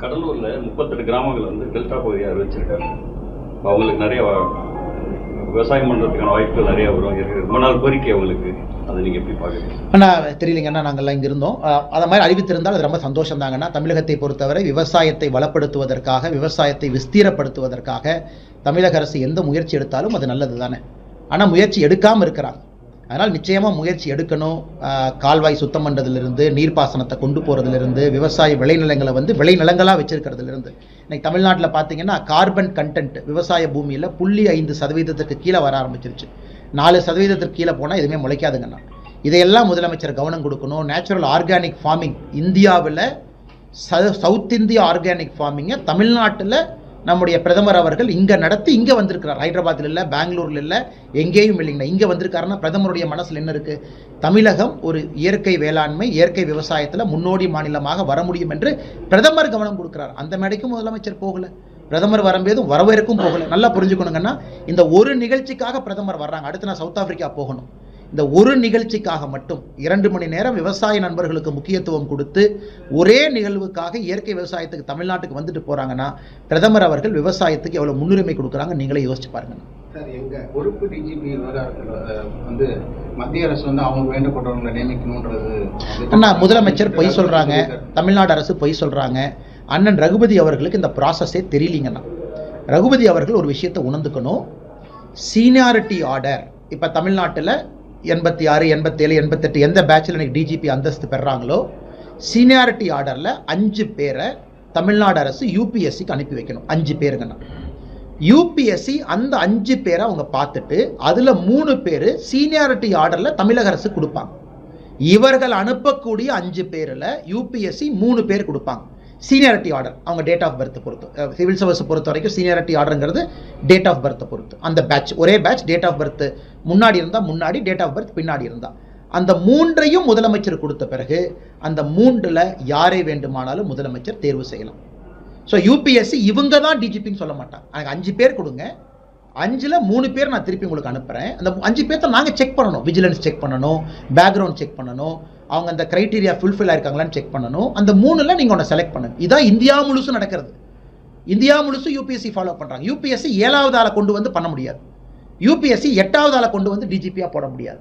கடலூர்ல 38 கிராமங்கள் வந்து டெல்டா பகுதியாக அறிவிச்சிருக்காங்க. அவங்களுக்கு நிறைய விவசாயம் பண்றதுக்கான வாய்ப்புகள் நிறைய வரும். ரொம்ப நாள் கோரிக்கை அவங்களுக்கு. அதை நீங்க எப்படி பாக்குறீங்க? ஆனால் தெரியலைங்கன்னா நாங்கள்லாம் இங்கே இருந்தோம். அதை மாதிரி அறிவித்திருந்தால் அது ரொம்ப சந்தோஷம் தாங்கன்னா. தமிழகத்தை பொறுத்தவரை விவசாயத்தை வளப்படுத்துவதற்காக, விவசாயத்தை விஸ்தீரப்படுத்துவதற்காக தமிழக அரசு எந்த முயற்சி எடுத்தாலும் அது நல்லது தானே. ஆனால் முயற்சி எடுக்காமல் இருக்கிறாங்க. அதனால் நிச்சயமாக முயற்சி எடுக்கணும். கால்வாய் சுத்தம் பண்ணுறதுலேருந்து, நீர்ப்பாசனத்தை கொண்டு போகிறதுலேருந்து, விவசாய விளைநிலங்களை வந்து விளைநிலங்களாக வச்சிருக்கிறதுலேருந்து. இன்னைக்கு தமிழ்நாட்டில் பார்த்தீங்கன்னா கார்பன் கண்டென்ட் விவசாய பூமியில் 0.5% கீழே வர ஆரம்பிச்சிருச்சு. 4% கீழே போனால் எதுவுமே முளைக்காதுங்கண்ணா. இதையெல்லாம் முதலமைச்சர் கவனம் கொடுக்கணும். நேச்சுரல் ஆர்கானிக் ஃபார்மிங் இந்தியாவில் சவுத் இந்தியா ஆர்கானிக் ஃபார்மிங்கை தமிழ்நாட்டில் நம்முடைய பிரதமர் அவர்கள் இங்கே நடத்தி இங்கே வந்திருக்கிறார். ஹைதராபாத்தில் இல்லை, பெங்களூரில் இல்லை, எங்கேயும் இல்லைங்கண்ணா. இங்கே வந்திருக்காருன்னா பிரதமருடைய மனசில் என்ன இருக்குது? தமிழகம் ஒரு இயற்கை வேளாண்மை, இயற்கை விவசாயத்தில் முன்னோடி மாநிலமாக வர முடியும் என்று பிரதமர் கவனம் கொடுக்குறார். அந்த மேடைக்கும் முதலமைச்சர் போகலை, பிரதமர் வரும்போதும் வரவேற்கும் போகலை. நல்லா புரிஞ்சுக்கணுங்கன்னா, இந்த ஒரு நிகழ்ச்சிக்காக பிரதமர் வர்றாங்க. அடுத்து நான் சவுத் ஆப்பிரிக்கா போகணும். இந்த ஒரு நிகழ்ச்சிக்காக மட்டும் 2 மணி நேரம் விவசாய நண்பர்களுக்கு முக்கியத்துவம் கொடுத்து ஒரே நிகழ்வுக்காக இயற்கை விவசாயத்துக்கு தமிழ்நாட்டுக்கு வந்துட்டு போறாங்கன்னா பிரதமர் அவர்கள் விவசாயத்துக்கு எவ்வளவு முன்னுரிமை கொடுக்குறாங்க நீங்களே யோசிச்சு பாருங்க. சார், எங்க பொறுப்பு டிஜிபி விவகாரத்தில் வந்து மத்திய அரசு வந்து அவங்க வேண்டப்பட்டவங்களை நியமிக்கணும்ன்றது அண்ணா முதலமைச்சர் பொய் சொல்றாங்க, தமிழ்நாடு அரசு பொய் சொல்றாங்க. அண்ணன் ரகுபதி அவர்களுக்கு இந்த ப்ராசஸே தெரியலீங்கண்ணா. ரகுபதி அவர்கள் ஒரு விஷயத்தை உணர்ந்துக்கணும். சீனியாரிட்டி ஆர்டர் இப்போ தமிழ்நாட்டில் 86, 87, 88 எந்த பேட்சில் எனக்கு டிஜிபி அந்தஸ்து பெறாங்களோ சீனியாரிட்டி ஆர்டரில் 5 பேரை தமிழ்நாடு அரசு யூபிஎஸ்சிக்கு அனுப்பி வைக்கணும். 5 பேருங்கண்ணா. யூபிஎஸ்சி அந்த 5 பேரை அவங்க பார்த்துட்டு அதில் 3 பேர் சீனியாரிட்டி ஆர்டரில் தமிழக அரசு கொடுப்பாங்க. இவர்கள் அனுப்பக்கூடிய 5 பேரில் யூபிஎஸ்சி 3 பேர் கொடுப்பாங்க. சீனியாரிட்டி ஆர்டர் அவங்க டேட் ஆஃப் பர்த் பொறுத்து, சிவில் சர்வீஸ் பொறுத்த வரைக்கும் சீனியாரிட்டி ஆர்டருங்கிறது டேட் ஆஃப் பர்த்தை பொறுத்து. அந்த பேட்ச் ஒரே பேட்ச், டேட் ஆஃப் பர்த் முன்னாடி இருந்தால் முன்னாடி, டேட் ஆஃப் பர்த் பின்னாடி இருந்தால் அந்த 3ஐயும் முதலமைச்சர் கொடுத்த பிறகு அந்த 3ல் யாரை வேண்டுமானாலும் முதலமைச்சர் தேர்வு செய்யலாம். ஸோ யூபிஎஸ்சி இவங்க தான் டிஜிபின்னு சொல்ல மாட்டாங்க. எனக்கு 5 பேர் கொடுங்க, 5ல் 3 பேர் நான் திருப்பி உங்களுக்கு அனுப்புகிறேன். அந்த 5 பேர்த்த நாங்கள் செக் பண்ணணும். விஜிலன்ஸ் செக் பண்ணணும், பேக்ரவுண்ட் செக் பண்ணணும், அவங்க அந்த கிரைட்டீரியா ஃபுல்ஃபில் ஆயிருக்காங்களான்னு செக் பண்ணணும். அந்த 3ல் நீங்கள் ஒன்று செலக்ட் பண்ணுங்க. இதான் இந்தியா முழுசும் நடக்கிறது. இந்தியா முழுசும் யூபிஎஸ்சி ஃபாலோ பண்ணுறாங்க. யூபிஎஸ்சி 7வது ஆளை கொண்டு வந்து பண்ண முடியாது. யூபிஎஸ்சி 8வது ஆளை கொண்டு வந்து டிஜிபியாக போட முடியாது.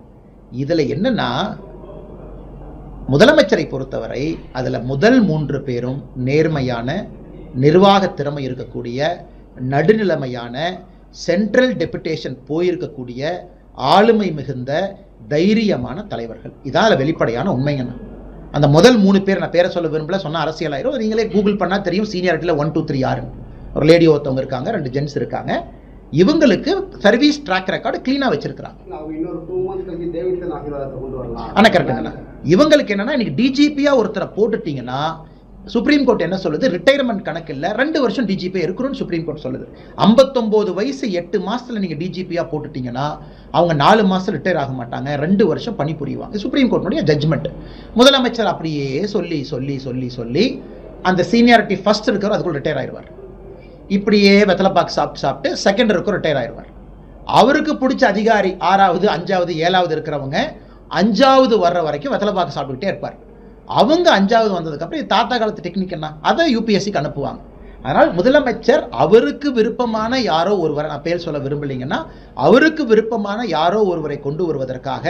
இதில் என்னன்னா முதலமைச்சரை பொறுத்தவரை அதில் முதல் 3 பேரும் நேர்மையான, நிர்வாக திறமை இருக்கக்கூடிய, நடுநிலைமையான, சென்ட்ரல் டெபுடேஷன் போயிருக்கக்கூடிய, ஆளுமை மிகுந்த, தைரியமான தலைவர்கள். இதால வெளிப்படையான உண்மைங்கண்ணா. அந்த முதல் 3 பேர் நான் பேரை சொல்ல விரும்பல, சொன்ன அரசியலாயிரும். நீங்களே கூகுள் பண்ணால் தெரியும். சீனியாரிட்டியில் 1, 2, 3 யாருன்னு. ஒரு லேடி ஒருத்தவங்க இருக்காங்க, 2 ஜென்ஸ் இருக்காங்க. இவங்களுக்கு சர்வீஸ் ட்ராக் ரெக்கார்டு கிளீனாக வச்சிருக்காங்க. ஆனால் கரெக்டுங்கண்ணா. இவங்களுக்கு என்னன்னா இன்னைக்கு டிஜிபியா ஒருத்தரை போட்டுட்டீங்கன்னா சுப்ரீம் கோர்ட் என்ன சொல்லுது? ரிட்டையர்மெண்ட் கணக்கு இல்லை, 2 வருஷம் டிஜிபி இருக்கணும்னு சுப்ரீம் கோர்ட் சொல்லுது. 59 வயசு 8 மாசத்துல நீங்க டிஜிபியா போட்டுட்டீங்கன்னா அவங்க 4 மாசம் ரிட்டையர் ஆக மாட்டாங்க, 2 வருஷம் பணி புரிவாங்க. Supreme கோர்ட்டுடைய judgement. முதலமைச்சர் அப்படியே சொல்லி சொல்லி சொல்லி சொல்லி அந்த சீனியாரிட்டி ஃபர்ஸ்ட் இருக்கிறவர் அதுக்குள்ள ரிட்டையர் ஆயிடுவார். இப்படியே வெத்தலைப்பாக்கு சாப்பிட்டு செகண்ட் இருக்கும் ரிட்டையர் ஆயிடுவார். அவருக்கு பிடிச்ச அதிகாரி 6வது, 5வது, 7வது இருக்கிறவங்க 5வது வர்ற வரைக்கும் வெத்தலைப்பாக்கு சாப்பிட்டுக்கிட்டே இருப்பார். அவங்க 5வது வந்ததுக்கப்புறம் தாத்தா காலத்து டெக்னிக் என்ன, அதை யூபிஎஸ்சிக்கு அனுப்புவாங்க. அதனால் முதலமைச்சர் அவருக்கு விருப்பமான யாரோ ஒருவரை, நான் பேர் சொல்ல விரும்பலைங்கன்னா அவருக்கு விருப்பமான யாரோ ஒருவரை கொண்டு வருவதற்காக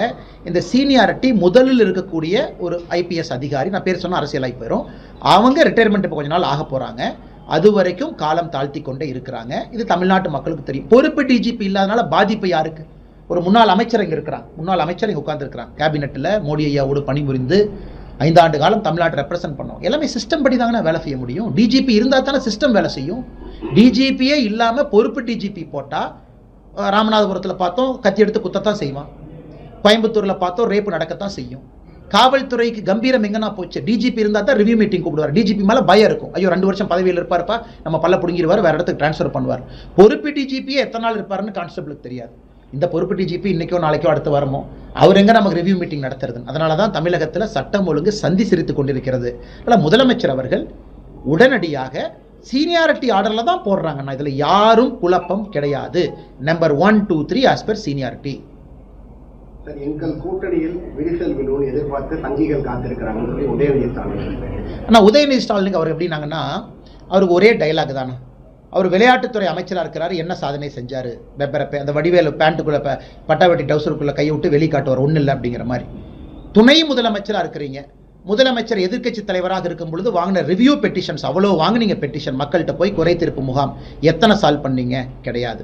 இந்த சீனியாரிட்டி முதலில் இருக்கக்கூடிய ஒரு ஐபிஎஸ் அதிகாரி, நான் பேர் சொன்ன அரசியலாகி போயிடும், அவங்க ரிட்டையர்மெண்ட் இப்போ கொஞ்ச நாள் ஆக போகிறாங்க. அது வரைக்கும் காலம் தாழ்த்தி கொண்டே இருக்கிறாங்க. இது தமிழ்நாட்டு மக்களுக்கு தெரியும். பொறுப்பு டிஜிபி இல்லாதனால பாதிப்பு யாருக்கு? ஒரு முன்னாள் அமைச்சர் இங்கே இருக்கிறாங்க, முன்னாள் அமைச்சர் இங்கே உட்காந்துருக்கிறாங்க. கேபினெட்டில் மோடி ஐயாவோடு பணிபுரிந்து 5 ஆண்டு காலம் தமிழ்நாட்டை ரெப்ரசென்ட் பண்ணோம். எல்லாமே சிஸ்டம் படி தாங்க வேலை செய்ய முடியும். டிஜிபி இருந்தால் தானே சிஸ்டம் வேலை செய்யும். டிஜிபியே இல்லாமல் பொறுப்பு டிஜிபி போட்டால் ராமநாதபுரத்தில் பார்த்தோம் கத்தி எடுத்து குத்தத்தான் செய்வான், கோயம்புத்தூரில் பார்த்தோம் ரேப்பு நடக்கத்தான் செய்யும். காவல்துறைக்கு கம்பீரம் எங்கன்னா போச்சு? டிஜிபி இருந்தால் தான் ரிவ்யூ மீட்டிங் கூப்பிடுவார். டிஜிபி மேலே பயம் இருக்கும். ஐயோ 2 வருஷம் பதவியில் இருப்பாருப்பா, நம்ம பல்ல பிடுங்கிடுவார், வேறு இடத்துக்கு டிரான்ஸ்ஃபர் பண்ணுவார். பொறுப்பு டிஜிபியே எத்தனை நாள் இருப்பாருன்னு கான்ஸ்டபிளுக்கு தெரியாது. இந்த பொறுப்பு டிஜிபி இன்னைக்கோ நாளைக்கோ அடுத்து வரமோ, அவர் எங்க நமக்கு ரிவ்யூ மீட்டிங் நடத்துறது? அதனால தான் தமிழகத்தில் சட்டம் ஒழுங்கு சந்தி சிரித்து கொண்டிருக்கிறது. அதனால் முதலமைச்சர் அவர்கள் உடனடியாக சீனியாரிட்டி ஆர்டரில் தான் போடுறாங்கன்னா இதில் யாரும் குழப்பம் கிடையாது. Number 1, 2, 3 as per seniority. எங்கள் கூட்டணியில் விரிசல் விழுவும் எதிர்பார்த்து சங்கிகள் காத்திருக்கிறாங்கன்னு சொல்லி உதயநிதி ஸ்டாலின். ஆனால் உதயநிதி ஸ்டாலினுக்கு அவர் எப்படின்னாங்கன்னா, அவருக்கு ஒரே டைலாக் தானே. அவர் விளையாட்டுத்துறை அமைச்சராக இருக்கிறாரு, என்ன சாதனை செஞ்சார், பெப்பரப்பே அந்த வடிவேலு பேண்ட்டுக்குள்ளே பட்டாவட்டி டவுசருக்குள்ளே கையை விட்டு வெளிக்காட்டுவார், ஒன்றும் இல்லை அப்படிங்கிற மாதிரி. துணை முதலமைச்சராக இருக்கிறீங்க, முதலமைச்சர் எதிர்க்கட்சி தலைவராக இருக்கும் பொழுது வாங்கின ரிவ்யூ பெட்டிஷன்ஸ் அவ்வளோ வாங்கினீங்க. பெட்டிஷன் மக்கள்கிட்ட போய் குறை தீர்ப்பு முகாம் எத்தனை சால்வ் பண்ணீங்க? கிடையாது.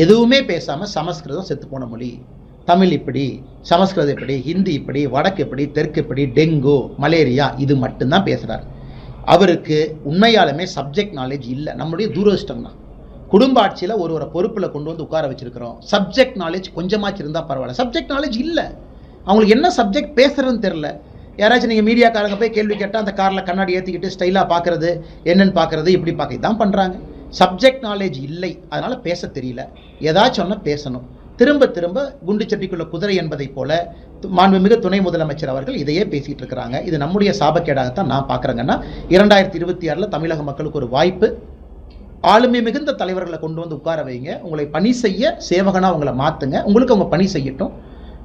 எதுவுமே பேசாமல் சமஸ்கிருதம் செத்து போன மொழி, தமிழ் இப்படி, சமஸ்கிருதம் இப்படி, ஹிந்தி இப்படி, வடக்கு இப்படி, தெற்கு இப்படி, டெங்கு, மலேரியா, இது மட்டும்தான் பேசுகிறார். அவருக்கு உண்மையாலுமே சப்ஜெக்ட் நாலேஜ் இல்லை. நம்மளுடைய துரதிர்ஷ்டம் தான். குடும்ப ஆட்சியில் ஒரு பொறுப்பில் கொண்டு வந்து உட்கார வச்சிருக்கிறோம். சப்ஜெக்ட் நாலேஜ் கொஞ்சமாச்சு இருந்தால் பரவாயில்ல. சப்ஜெக்ட் நாலேஜ் இல்லை. அவங்களுக்கு என்ன சப்ஜெக்ட் பேசுறதுன்னு தெரில. யாராச்சும் நீங்கள் மீடியாக்காரங்க போய் கேள்வி கேட்டால் அந்த காரில் கண்ணாடி ஏற்றிக்கிட்டு ஸ்டைலாக பார்க்குறது, என்னென்னு பார்க்குறது, இப்படி பார்க்க இதான் பண்ணுறாங்க. சப்ஜெக்ட் நாலேஜ் இல்லை, அதனால் பேச தெரியல. ஏதாச்சும் ஒன்று பேசணும். திரும்ப திரும்ப குண்டு சட்டிக்குள்ள குதிரை என்பதை போல மாண்புமிகு துணை முதலமைச்சர் அவர்கள் இதையே பேசிட்டு இருக்கிறாங்க. இது நம்முடைய சாபக்கேடாகத்தான் நான் பார்க்குறேங்கன்னா, 2026 தமிழக மக்களுக்கு ஒரு வாய்ப்பு. ஆளுமை மிகுந்த தலைவர்களை கொண்டு வந்து உட்கார வைங்க. உங்களை பணி செய்ய சேவகனாக உங்களை மாற்றுங்க. உங்களுக்கு அவங்க பணி செய்யட்டும்.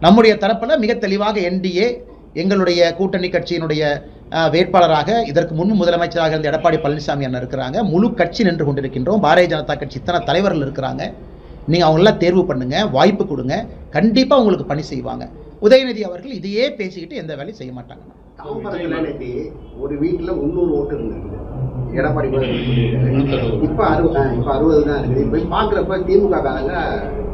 நம்முடைய தரப்பில் மிக தெளிவாக என்டிஏ எங்களுடைய கூட்டணி கட்சியினுடைய வேட்பாளராக இதற்கு முன் முதலமைச்சராக இருந்த எடப்பாடி பழனிசாமி அண்ணன் இருக்கிறாங்க. முழு கட்சி நின்று கொண்டிருக்கின்றோம். பாரதிய ஜனதா கட்சி இத்தனை தலைவர்கள் இருக்கிறாங்க. நீங்கள் அவங்களெல்லாம் தேர்வு பண்ணுங்க, வாய்ப்பு கொடுங்க, கண்டிப்பாக உங்களுக்கு பணி செய்வாங்க. உதயநிதி அவர்கள் இதையே பேசிக்கிட்டு எந்த வேலையும் செய்ய மாட்டாங்க. ஒரு வீட்டில் 300 ஓட்டு இருந்தது எடப்பாடி இப்போ 60 தான் இருக்குது. இப்போ பார்க்குறப்ப திமுக காரங்க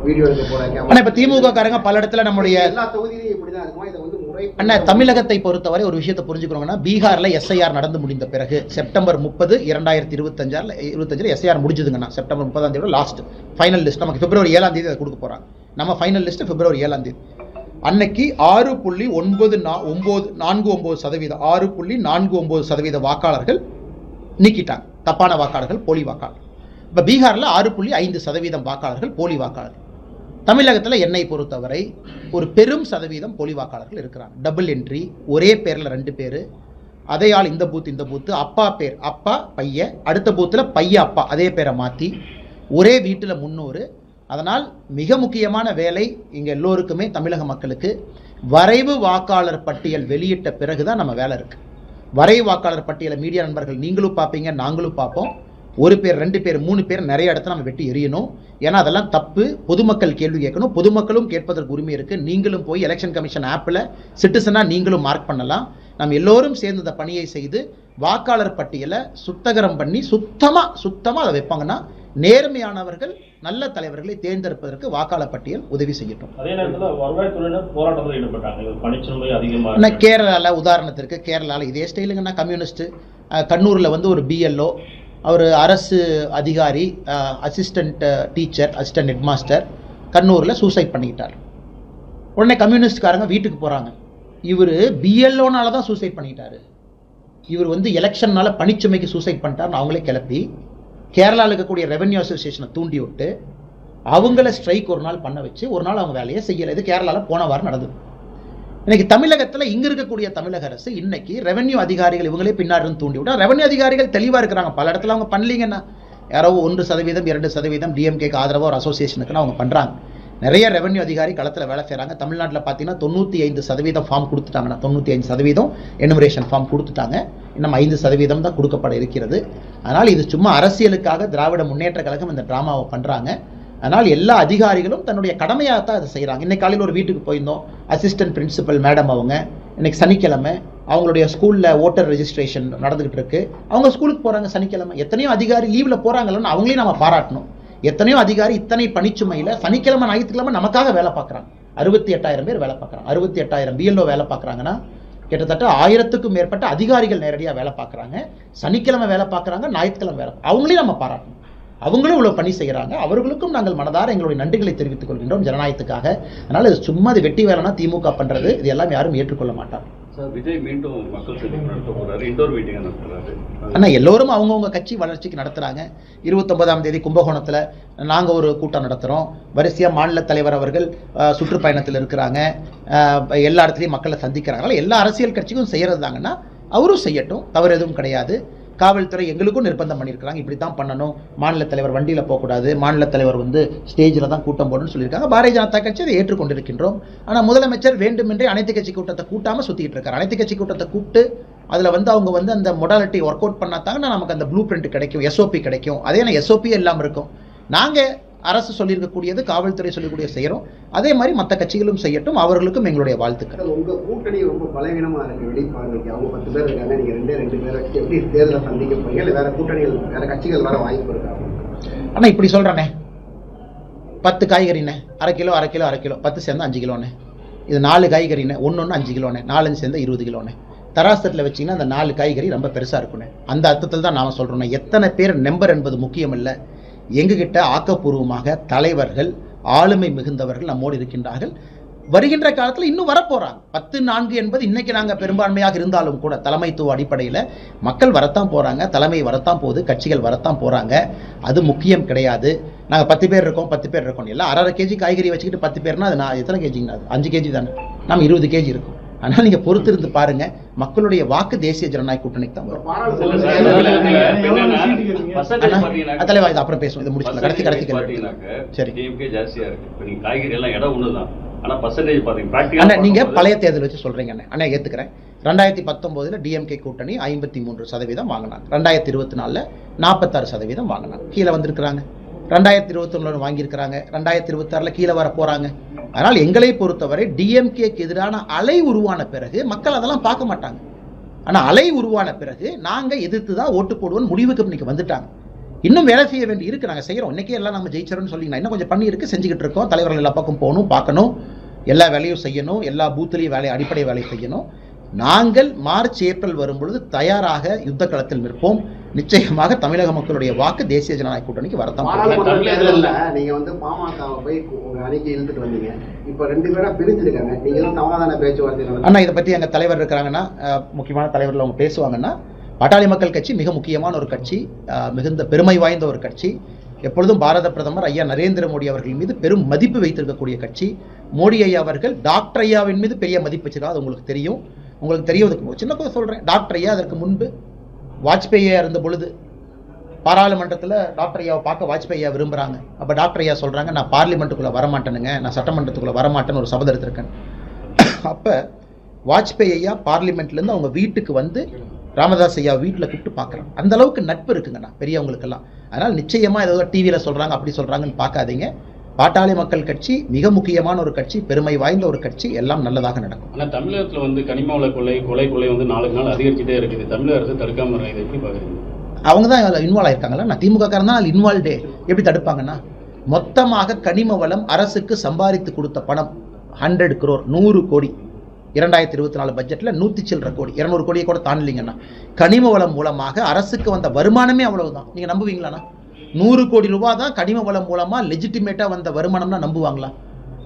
வீடியோ எடுக்க போறாங்க. ஆனால் இப்போ திமுக காரங்க பல இடத்துல நம்முடைய எல்லா தொகுதியிலும் இப்படி தான் இருக்குமா? இதை வந்து முறை அண்ணா, தமிழகத்தை பொறுத்தவரை ஒரு விஷயத்தை புரிஞ்சுக்கிறோங்கன்னா, பீகாரில் எஸ்ஐஆர் நடந்து முடிந்த பிறகு செப்டம்பர் 30, 2025 எஸ்ஐஆர் முடிஞ்சதுங்கண்ணா. September 30 last final list. நமக்கு பிப்ரவரி 7 அதை கொடுக்க போகிறாங்க. நம்ம ஃபைனல் லிஸ்ட் பிப்ரவரி 7. அன்னைக்கு 6.49% 6.49% வாக்காளர்கள் நீக்கிட்டாங்க. தப்பான வாக்காளர்கள், போலி வாக்காளர்கள். இப்போ பீகாரில் 6.5% வாக்காளர்கள் போலி வாக்காளர்கள். தமிழகத்தில் என்னை பொறுத்தவரை ஒரு பெரும் சதவீதம் போலி வாக்காளர்கள் இருக்கிறாங்க. டபுள் என்ட்ரி, ஒரே பேரில் 2 பேர், அதே ஆள் இந்த பூத்து, அப்பா பேர் அப்பா பையன், அடுத்த பூத்தில் பையன் அப்பா அதே பேரை மாற்றி ஒரே வீட்டில் 300. அதனால் மிக முக்கியமான வேலை இங்கே எல்லோருக்குமே, தமிழக மக்களுக்கு வரைவு வாக்காளர் பட்டியல் வெளியிட்ட பிறகு தான் நம்ம வேலை இருக்குது. வரைவு வாக்காளர் பட்டியலை மீடியா நண்பர்கள் நீங்களும் பார்ப்பீங்க, நாங்களும் பார்ப்போம். 1 பேர் 2 பேர் 3 பேர் நிறைய இடத்துல நம்ம வெட்டி எறியணும். ஏன்னா அதெல்லாம் தப்பு. பொதுமக்கள் கேள்வி கேட்கணும். பொதுமக்களும் கேட்பதற்கு உரிமை இருக்குது. நீங்களும் போய் எலெக்ஷன் கமிஷன் ஆப்பில் சிட்டிசனாக நீங்களும் மார்க் பண்ணலாம். நம்ம எல்லோரும் சேர்ந்து இந்த பணியை செய்து வாக்காளர் பட்டியலை சுத்தகரம் பண்ணி சுத்தமாக அதை வைப்பாங்கன்னா, நேர்மையானவர்கள் நல்ல தலைவர்களை தேர்ந்தெடுப்பதற்கு வாக்காளர் பட்டியல் உதவி செய்யட்டும். அதே நேரத்தில் வருவாய்த்துறையினர் போராட்டத்தில் ஈடுபட்டாங்க. பணிச்சுமை அதிகமாக கேரளாவில் உதாரணத்திற்கு, கேரளாவில் இதே ஸ்டைலுங்கன்னா கம்யூனிஸ்ட் கண்ணூரில் ஒரு பிஎல்ஓ, அவர் அரசு அதிகாரி, assistant teacher, assistant head master கண்ணூரில் சூசைட் பண்ணிக்கிட்டார். உடனே கம்யூனிஸ்ட்காரங்க வீட்டுக்கு போகிறாங்க. இவர் பிஎல்ஓனால தான் சூசைட் பண்ணிக்கிட்டாரு, இவர் எலெக்ஷன்னால பணிச்சுமைக்கு சூசைட் பண்ணிட்டார்னு அவங்களே கிளப்பி கேரளாவில் இருக்கக்கூடிய ரெவென்யூ அசோசியேஷனை தூண்டி விட்டு அவங்கள ஸ்ட்ரைக் ஒரு நாள் பண்ண வச்சு ஒரு நாள் அவங்க வேலையை செய்யலை. இது கேரளாவில் போன வாரம் நடந்தது. இன்னைக்கு தமிழகத்தில் இங்கே இருக்கக்கூடிய தமிழக அரசு இன்னைக்கு ரெவென்யூ அதிகாரிகள் இவங்களே பின்னாடி தூண்டி விட்டா. ரெவென்யூ அதிகாரிகள் தெளிவாக இருக்கிறாங்க. பல இடத்துல அவங்க பண்ணலீங்கன்னா, யாரோ 1%, 2% டிஎம்கேக்கு ஆதரவாக ஒரு அசோசியேஷனுக்குன்னு அவங்க பண்ணுறாங்க. நிறைய ரெவென்யூ அதிகாரி களத்தில் வேலை செய்கிறாங்க. தமிழ்நாட்டில் பார்த்தீங்கன்னா 95% ஃபார்ம் கொடுத்துட்டாங்கன்னா, 95% எனுமரேஷன் ஃபார்ம் கொடுத்துட்டாங்க. இன்னும் 5% தான் கொடுக்கப்பட இருக்கிறது. அதனால் இது சும்மா அரசியலுக்காக திராவிட முன்னேற்ற கழகம் இந்த ட்ராமாவை பண்ணுறாங்க. அதனால் எல்லா அதிகாரிகளும் தன்னுடைய கடமையாக தான் அதை செய்கிறாங்க. இன்னைக்கு காலையில் ஒரு வீட்டுக்கு போயிருந்தோம். அசிஸ்டன்ட் பிரின்சிபல் மேடம் அவங்க இன்னைக்கு சனிக்கிழமை அவங்களுடைய ஸ்கூலில் ஓட்டர் ரெஜிஸ்ட்ரேஷன் நடந்துகிட்டு இருக்கு. அவங்க ஸ்கூலுக்கு போகிறாங்க சனிக்கிழமை. எத்தனையோ அதிகாரி லீவில் போகிறாங்கன்னு அவங்களையும் நம்ம பாராட்டணும். எத்தனையோ அதிகாரி இத்தனை பணிச்சுமையில் சனிக்கிழமை ஞாயிற்றுக்கிழமை நமக்காக வேலை பார்க்குறாங்க. 68,000 பேர் வேலை பார்க்குறாங்க. 68,000 பிஎல்ஓ வேலை பார்க்குறாங்கன்னா கிட்டத்தட்ட 1000க்கும் மேற்பட்ட அதிகாரிகள் நேரடியாக வேலை பார்க்குறாங்க. சனிக்கிழமை வேலை பார்க்குறாங்க, ஞாயிற்றுக்கிழமை வேலை. அவங்களையும் நம்ம பாராட்டணும். அவங்களும் இவ்வளோ பணி செய்கிறாங்க. அவர்களுக்கும் நாங்கள் மனதார எங்களுடைய நன்றிகளை தெரிவித்துக் கொள்கின்றோம் ஜனநாயகத்துக்காக. அதனால் இது சும்மா இது வெட்டி வேலைனா திமுக பண்ணுறது, இது எல்லாம் யாரும் ஏற்றுக்கொள்ள மாட்டாங்க. சார், விஜய் மீண்டும் மக்கள் சந்திப்பு நடத்த போறாரு, இண்டோர் மீட்டிங் நடத்துறாரு. ஆனால் எல்லோரும் அவங்கவுங்க கட்சி வளர்ச்சிக்கு நடத்துகிறாங்க. 29ஆம் தேதி கும்பகோணத்தில் நாங்கள் ஒரு கூட்டம் நடத்துகிறோம். வரிசையாக மாநில தலைவர் அவர்கள் சுற்றுப்பயணத்தில் இருக்கிறாங்க. எல்லா இடத்துலையும் மக்களை சந்திக்கிறாங்க. எல்லா அரசியல் கட்சிக்கும் செய்கிறது தாங்கன்னா அவரும் செய்யட்டும், தவறு எதுவும் கிடையாது. காவல்துறை எங்களுக்கும் நிர்பந்தம் பண்ணியிருக்காங்க, இப்படி தான் பண்ணணும், மாநில தலைவர் வண்டியில் போகக்கூடாது, மாநில தலைவர் வந்து ஸ்டேஜில் தான் கூட்டம் போடணும்னு சொல்லியிருக்காங்க. பாரதிய ஜனதா கட்சி அதை ஏற்றுக்கொண்டிருக்கின்றோம். ஆனால் முதலமைச்சர் வேண்டுமென்றே அனைத்து கட்சி கூட்டத்தை கூட்டாமல் சுற்றிட்டு இருக்காரு. அனைத்து கட்சி கூட்டத்தை கூப்பிட்டு அதில் வந்து அவங்க வந்து அந்த மொடாலிட்டி ஒர்க் அவுட் பண்ணாதாங்கன்னா நமக்கு அந்த ப்ளூ பிரிண்ட் கிடைக்கும், எஸ்ஓபி கிடைக்கும். அதே நான் எஸ்ஓபியே இல்லாமல் இருக்கும். நாங்கள் அரசு சொல்லியிருக்கக்கூடியது, காவல்துறை சொல்லக்கூடிய செய்கிறோம், அதே மாதிரி மற்ற கட்சிகளும் செய்யட்டும், அவர்களுக்கும் எங்களுடைய வாழ்த்துக்கள். உங்கள் கூட்டணி ரொம்ப பலவீனமாக இருக்குது வெளிப்பார்வைக்கு. அவங்க 10 பேர் இருக்காங்க, நீங்கள் 2 பேரை வச்சு எப்படி தேர்தலை சந்திக்க போறீங்க? இல்லை வேற கூட்டணிகள் வேற கட்சிகள் வர வாய்ப்பு இருக்காங்க? ஆனால் இப்படி சொல்கிறேனே, 10 காய்கறிண்ணே, அரை கிலோ 10 சேர்ந்து 5 கிலோண்ணே. இது 4 காய்கறிண்ணே, 1 5 கிலோண்ணே, 4 சேர்ந்து 20 கிலோண்ணே. தராசத்தில் வச்சிங்கன்னா அந்த 4 காய்கறி ரொம்ப பெருசாக இருக்குண்ணே. அந்த அர்த்தத்தில் தான் நாம் சொல்கிறோண்ணே. எத்தனை பேர் நம்பர் என்பது முக்கியம் இல்லை. எங்ககிட்ட ஆக்கப்பூர்வமாக தலைவர்கள், ஆளுமை மிகுந்தவர்கள் நம்மோடு இருக்கின்றார்கள். வருகின்ற காலத்தில் இன்னும் வரப்போகிறாங்க. 10-4 என்பது இன்றைக்கி நாங்கள் பெரும்பான்மையாக இருந்தாலும் கூட தலைமைத்துவ அடிப்படையில் மக்கள் வரத்தான் போகிறாங்க, தலைமை வரத்தான் போகுது, கட்சிகள் வரத்தான் போகிறாங்க. அது முக்கியம் கிடையாது. நாங்கள் 10 பேர் இருக்கோம், 10 பேர் இருக்கோம், எல்லாம் 1/2 கேஜி காய்கறி வச்சுக்கிட்டு 10 பேர்னா அது நான் எத்தனை கேஜிங்கண்ணா? அது 5 கேஜி தானே. நம்ம 20 கேஜி இருக்கும். ஆனால் நீங்கள் பொறுத்திருந்து பாருங்க, மக்களுடைய வாக்கு தேசிய ஜனநாயக கூட்டணிக்கு தான் வரும். தலைவா இது அப்புறம் பேசுவோம், இதை முடிச்சுக்கலாம். கடைசி சரி. காய்கறி எல்லாம் இடம் ஒண்ணுதான், ஆனா பர்சன்டேஜ் பாத்தீங்க. அண்ணா நீங்க பழைய தேர்தல் வச்சு சொல்றீங்க அண்ணா, ஏத்துக்கிறேன். 2019 டிஎம்கே கூட்டணி 53% வாங்கினாங்க. 2024 46% வாங்கினாங்க. கீழே வந்திருக்கிறாங்க. 2021 வாங்கியிருக்கிறாங்க. 2026 கீழே வர போறாங்க. அதனால் எங்களை பொறுத்தவரை டிஎம்கேக்கு எதிரான அலை உருவான பிறகு மக்கள் அதெல்லாம் பார்க்க மாட்டாங்க. ஆனால் அலை உருவான பிறகு நாங்கள் எதிர்த்து தான் ஓட்டு போடுவோம் முடிவுக்கு இன்னைக்கு வந்துட்டாங்க. இன்னும் வேலை செய்ய வேண்டி இருக்கு, நாங்கள் செய்கிறோம். இன்னைக்கே எல்லாம் நம்ம ஜெயிச்சிடறோம்னு சொல்லிங்கன்னா இன்னும் கொஞ்சம் பண்ணி இருக்கு, செஞ்சுக்கிட்டு இருக்கோம். தலைவர்கள் எல்லா பக்கம் போகணும், பார்க்கணும், எல்லா வேலையும் செய்யணும், எல்லா பூத்துலையும் வேலை, அடிப்படை வேலை செய்யணும். நாங்கள் மார்ச் ஏப்ரல் வரும்பொழுது தயாராக யுத்த களத்தில் நிற்போம். நிச்சயமாக தமிழக மக்களுடைய வாக்கு தேசிய ஜனநாயக கூட்டணிக்கு வரத்தான். நீங்க வந்து பாமக போய் உங்க அணிக்கு இழுத்துட்டு வந்தீங்க, இப்ப 2 பேரா பிரிஞ்சிருக்காங்க, நீங்க சமாதான பேச்சுவார்த்தை. அண்ணா இதை பத்தி எங்க தலைவர் இருக்கிறாங்கன்னா, முக்கியமான தலைவர்கள் அவங்க பேசுவாங்கன்னா, பாட்டாளி மக்கள் கட்சி மிக முக்கியமான ஒரு கட்சி, மிகுந்த பெருமை வாய்ந்த ஒரு கட்சி. எப்பொழுதும் பாரத பிரதமர் ஐயா நரேந்திர மோடி அவர்கள் மீது பெரும் மதிப்பு வைத்திருக்கக்கூடிய கட்சி. மோடி ஐயா அவர்கள் டாக்டர் ஐயாவின் மீது பெரிய மதிப்பு வச்சிருக்காங்க, அது உங்களுக்கு தெரியும். உங்களுக்கு தெரியவதுக்கு சின்ன கூட சொல்றேன். டாக்டர் ஐயா அதற்கு முன்பு வாஜ்பேயியா இருந்த பொழுது பாராளுமன்றத்தில் டாக்டர் ஐயாவை பார்க்க வாஜ்பேயி ஐயா விரும்புகிறாங்க. அப்போ டாக்டர் ஐயா சொல்கிறாங்க, நான் பார்லிமெண்ட்டுக்குள்ளே வரமாட்டேனுங்க, நான் சட்டமன்றத்துக்குள்ளே வரமாட்டேன்னு ஒரு சபதம் எடுத்திருக்கேன். அப்போ வாஜ்பேயி ஐயா பார்லிமெண்ட்லேருந்து அவங்க வீட்டுக்கு வந்து ராமதாஸ் ஐயா வீட்டில் கூப்பிட்டு பார்க்குறாங்க. அந்த அளவுக்கு நட்பு இருக்குங்கண்ணா பெரியவங்களுக்கெல்லாம். அதனால் நிச்சயமாக ஏதோ டிவியில் சொல்கிறாங்க அப்படி சொல்கிறாங்கன்னு பார்க்காதீங்க. பாட்டாளி மக்கள் கட்சி மிக முக்கியமான ஒரு கட்சி, பெருமை வாய்ந்த ஒரு கட்சி, எல்லாம் நல்லதாக நடக்கும். ஆனால் தமிழகத்தில் வந்து கனிம வள கொலை வந்து நாளுக்கு நாள் அதிகரிச்சுட்டே இருக்குது. தமிழக அரசு தடுக்காம இதை எப்படி பார்க்குறீங்க? அவங்க தான் இன்வால்வ் ஆயிருக்காங்களா? நான் திமுக காரன் தான் இன்வால்வ்டே. எப்படி தடுப்பாங்கன்னா, மொத்தமாக கனிம வளம் அரசுக்கு சம்பாதித்து கொடுத்த பணம் 100 crore 100 கோடி 2024 பட்ஜெட்டில் 100 சில்லற கோடி 200 கோடியை கூட தாண்டலிங்கண்ணா. கனிம வளம் மூலமாக அரசுக்கு வந்த வருமானமே அவ்வளவுதான். நீங்கள் நம்புவீங்களாண்ணா? 100 கோடி ரூபாய் தான் கனிம வளம் மூலமாக லெஜிட்டிமேட்டாக வந்த வருமானம்னா நம்புவாங்களா?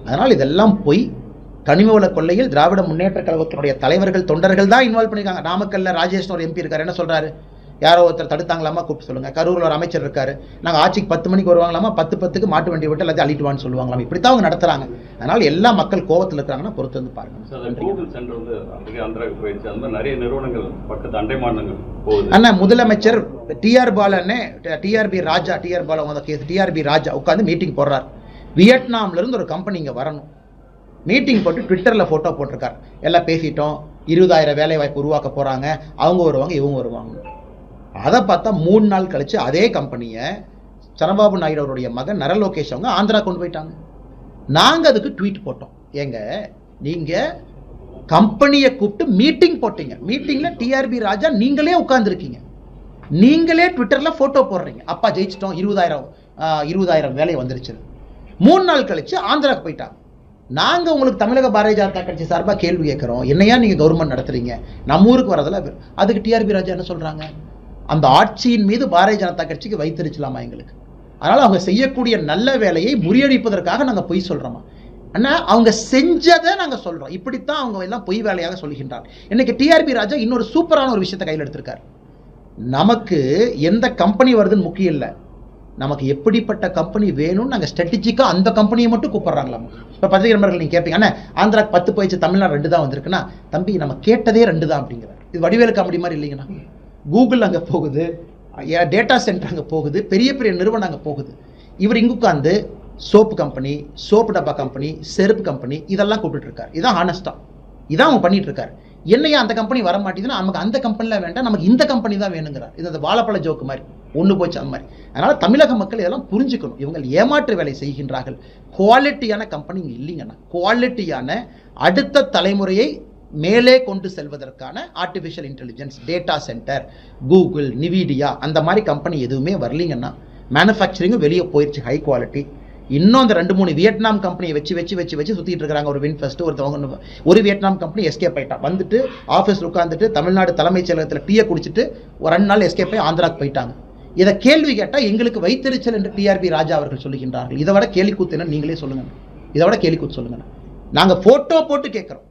அதனால் இதெல்லாம் போய் கனிம வள கொள்ளையில் திராவிட முன்னேற்ற கழகத்தினுடைய தலைவர்கள், தொண்டர்கள் தான் இன்வால்வ் பண்ணியிருக்காங்க. நாமக்கல்ல ராஜேஷ் ஒரு எம்பி இருக்காரு, என்ன சொல்றாரு? யாரோ ஒருத்தர் தடுத்தாங்களாமா, கூப்பிட்டு சொல்லுங்க. கரூரில் ஒரு அமைச்சர் இருக்காரு, நாங்கள் ஆட்சிக்கு 10 மணிக்கு வருவாங்களாமா, 10:10க்கு மாட்டு வண்டி விட்டு எல்லாத்தையும் அள்ளிட்டுவான்னு சொல்லுவாங்களாம். இப்படித்தான் அவங்க நடத்துறாங்க. அதனால எல்லா மக்கள் கோபத்தில் இருக்கிறாங்கன்னா பொறுத்து வந்து பாருங்க. நிறைய நிறுவனங்கள் பக்கத்து அண்டை மாநிலங்கள் போகுது. அண்ணா முதலமைச்சர் டிஆர்பி ராஜா உட்காந்து மீட்டிங் போடுறார். வியட்நாம்ல இருந்து ஒரு கம்பெனி இங்க வரணும், மீட்டிங் போட்டு ட்விட்டர்ல போட்டோ போட்டிருக்காரு. எல்லாம் பேசிட்டோம், 20,000 வேலை வாய்ப்பு உருவாக்க போறாங்க, அவங்க வருவாங்க இவங்க வருவாங்க. அதை பார்த்தா 3 நாள் கழிச்சு அதே கம்பெனியை சந்திரபாபு நாயுடு அவருடைய மகன் நரலோகேஷ் அவங்க ஆந்திரா கொண்டு போயிட்டாங்க. நாங்க அதுக்கு ட்வீட் போட்டோம். ஏங்க நீங்க கம்பெனியை கூப்பிட்டு மீட்டிங் போட்டீங்க, மீட்டிங்ல டிஆர்பி ராஜா நீங்களே உட்கார்ந்துருக்கீங்க, நீங்களே ட்விட்டர்ல போட்டோ போடுறீங்க. அப்பா ஜெயிச்சிட்டோம், 20,000 வேலை வந்துருச்சு. 3 நாள் கழிச்சு ஆந்திராக்கு போயிட்டாங்க. நாங்க உங்களுக்கு தமிழக பாரதிய ஜனதா கட்சி சார்பாக கேள்வி கேட்கிறோம், என்னையா நீங்க கவர்மெண்ட் நடத்துறீங்க, நம்ம ஊருக்கு வரதில்ல. அதுக்கு டிஆர்பி ராஜா என்ன சொல்றாங்க? அந்த ஆட்சியின் மீது பாரதிய ஜனதா கட்சிக்கு வைத்திருச்சலாமா எங்களுக்கு? அதனால அவங்க செய்யக்கூடிய நல்ல வேலையை முறியடிப்பதற்காக நாங்க பொய் சொல்றோமா? அண்ணா அவங்க செஞ்சதை நாங்க சொல்றோம். இப்படித்தான் அவங்க எல்லாம் பொய் வேலையாக சொல்கின்றார். இன்னைக்கு டிஆர்பி ராஜா இன்னொரு சூப்பரான ஒரு விஷயத்தை கையில் எடுத்திருக்காரு. நமக்கு எந்த கம்பெனி வருதுன்னு முக்கியம் இல்லை, நமக்கு எப்படிப்பட்ட கம்பெனி வேணும்னு நாங்கள் ஸ்ட்ராட்டஜிக்காக அந்த கம்பெனியை மட்டும் கூப்பிட்றாங்களாம். இப்போ பத்திரிகை நண்பர்கள் நீங்கள் கேட்பீங்க, அண்ணா ஆந்திராக்கு 10 போயிடுச்சு, தமிழ்நாடு 2 தான் வந்திருக்குன்னா, தம்பி நம்ம கேட்டதே 2 தான் அப்படிங்கிறார். இது வடிவேலு காமெடி மாதிரி இல்லைங்கண்ணா. கூகுள் அங்கே போகுது, டேட்டா சென்டர் அங்கே போகுது, பெரிய பெரிய நிறுவனம் அங்கே போகுது. இவர் இங்கே உட்காந்து சோப்பு கம்பெனி, சோப்பு டப்பா கம்பெனி, செருப்பு கம்பெனி இதெல்லாம் கூப்பிட்டுருக்காரு. இதான் ஹானஸ்டா, இதான் அவங்க பண்ணிட்டு இருக்காரு. என்னையா அந்த கம்பெனி வர மாட்டேங்குதுன்னா நமக்கு அந்த கம்பெனியில் வேண்டாம், நமக்கு இந்த கம்பெனி தான் வேணுங்கிறார். இது அந்த வாழைப்பழ ஜோக்கு மாதிரி ஒன்று போச்சு அந்த மாதிரி. அதனால் தமிழக மக்கள் இதெல்லாம் புரிஞ்சுக்கணும். இவங்க ஏமாற்று வேலை செய்கின்றார்கள். குவாலிட்டியான கம்பெனி இங்கே இல்லைங்கண்ணா. குவாலிட்டியான அடுத்த தலைமுறையை மேலே கொண்டு செல்வதற்கான artificial intelligence, data centre, Google, நிவிடியா அந்த மாதிரி கம்பெனி எதுவுமே வரலீங்கன்னா. மேனுஃபேக்சரிங்கும் வெளியே போயிடுச்சு ஹை குவாலிட்டி. இன்னும் அந்த 2-3 வியட்நாம் கம்பெனியை வச்சு சுற்றிட்டு இருக்காங்க. ஒரு வின்ஃபெஸ்ட் ஒரு வியட்நாம் கம்பெனி எஸ்கேப் ஆயிட்டான். வந்துட்டு ஆஃபீஸில் உட்காந்துட்டு தமிழ்நாடு தலைமைச் செயலகத்தில் டீயை குடிச்சிட்டு ஒரு 2 நாள் எஸ்கேப் ஆகி ஆந்திராக்கு போயிட்டாங்க. இதை கேள்வி கேட்டால் எங்களுக்கு வைத்தறிச்சல் என்று டிஆர்பி ராஜா அவர்கள் சொல்லுகின்றார்கள். இதை விட கேலிக்கூத்து என்ன நீங்களே சொல்லுங்க. இதை விட கேலிக்கூத்து சொல்லுங்க. நாங்கள் ஃபோட்டோ போட்டு கேட்குறோம்.